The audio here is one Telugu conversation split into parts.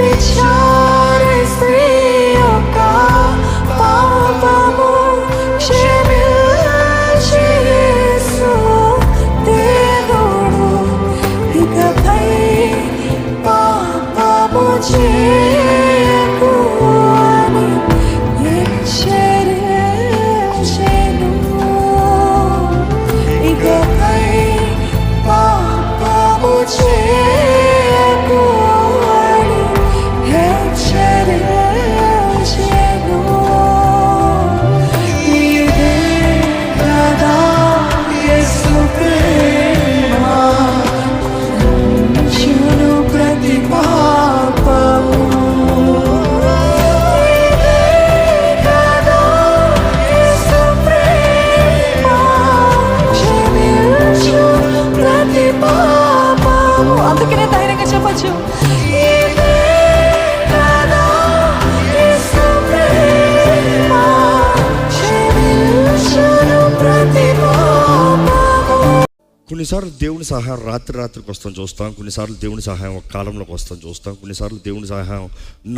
వ్యభిచారి స్త్రీ యొక్క పాపము క్షమించి యేసు దేవుడు ఇకపై పాపము చేయకు అని హెచ్చరించెను. ఇకపై పాపము చేయకు అని హెచ్చరించెను. ఇదే కదా యేసు ప్రేమ, క్షమించును ప్రతి పాపము. ఇదే కదా యేసు ప్రేమ, క్షమించును ప్రతి పాపము. అందుకనే ధైర్యంగా చెప్పచ్చు, ఇదే కదా యేసు ప్రేమ, క్షమించును ప్రతి పాపము. కొన్నిసార్లు దేవుని సహాయం రాత్రికి వస్తాం చూస్తాం, కొన్నిసార్లు దేవుని సహాయం ఒక కాలంలోకి వస్తాం చూస్తాం, కొన్నిసార్లు దేవుని సహాయం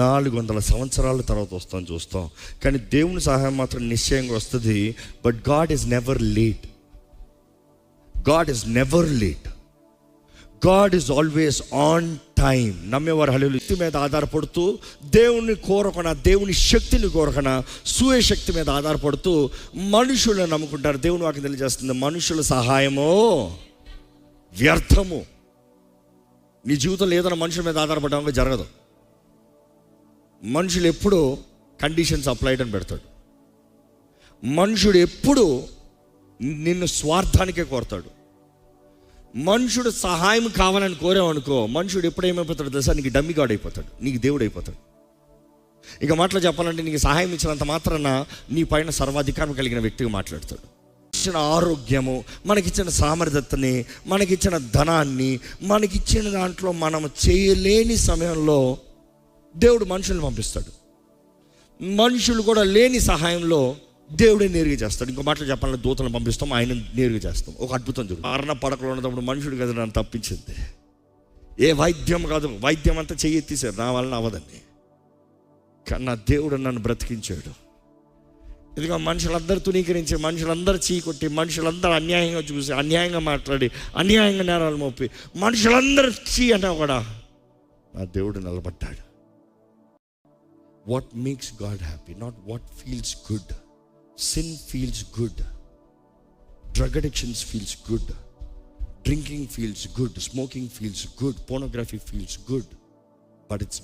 400 సంవత్సరాల తర్వాత వస్తాం చూస్తాం. కానీ దేవుని సహాయం మాత్రం నిశ్చయంగా వస్తుంది. But God is never late. God is never late. God is always on time. నమ్మేవారు హల్లెలూయా. శక్తి మీద ఆధారపడుతూ, దేవుని కోరకన, దేవుని శక్తిని కోరకన, సూయ శక్తి మీద ఆధారపడుతూ మనుషులను నమ్ముకుంటారు. దేవుని వాక్యం తెలియజేస్తుంది, మనుషుల సహాయమో వ్యర్థము. నీ జీవితంలో ఏదైనా మనుషుల మీద ఆధారపడడానికి జరగదు. మనుషులు ఎప్పుడూ కండిషన్స్ అప్లైడ్ అని పెడతాడు. మనుషుడు ఎప్పుడు నిన్ను స్వార్థానికే కోరతాడు. మనుషుడు సహాయం కావాలని కోరామనుకో, మనుషుడు ఎప్పుడు ఏమైపోతాడు తెలుసా? నీకు డమ్మిగాడు అయిపోతాడు, నీకు దేవుడు అయిపోతాడు. ఇక మాటలు చెప్పాలంటే, నీకు సహాయం ఇచ్చినంత మాత్రాన నీ పైన సర్వాధికారం కలిగిన వ్యక్తిగా మాట్లాడతాడు. ఇచ్చిన ఆరోగ్యము, మనకిచ్చిన సామర్థ్యతని, మనకిచ్చిన ధనాన్ని, మనకిచ్చిన దాంట్లో మనం చేయలేని సమయంలో దేవుడు మనుషుల్ని పంపిస్తాడు. మనుషులు కూడా లేని సహాయంలో దేవుడే నేరుగా చేస్తాడు. ఇంకో మాటలు చెప్పాలంటే, దూతలను పంపిస్తాం, ఆయన నేరుగా చేస్తాం. ఒక అద్భుతం జరుగుతుంది. మరణ పడకలో ఉన్నప్పుడు మనుషుడు కదా నన్ను తప్పించింది. ఏ వైద్యం కాదు, వైద్యం అంతా చెయ్యి ఎత్తేసారు, నా వలన అవ్వదండి. కానీ నా దేవుడు నన్ను బ్రతికించాడు. ఇదిగో మనుషులందరూ తునీకరించి, మనుషులందరూ చీకొట్టి, మనుషులందరూ అన్యాయంగా చూసి, అన్యాయంగా మాట్లాడి, అన్యాయంగా నేరాలు మోపి, మనుషులందరూ చీ అన్నా కూడా నా దేవుడు నిలబడ్డాడు. What makes God happy, not what feels good. Sin feels good. Drug addictions feels good. Drinking feels good. Smoking feels good. Pornography feels good. But it's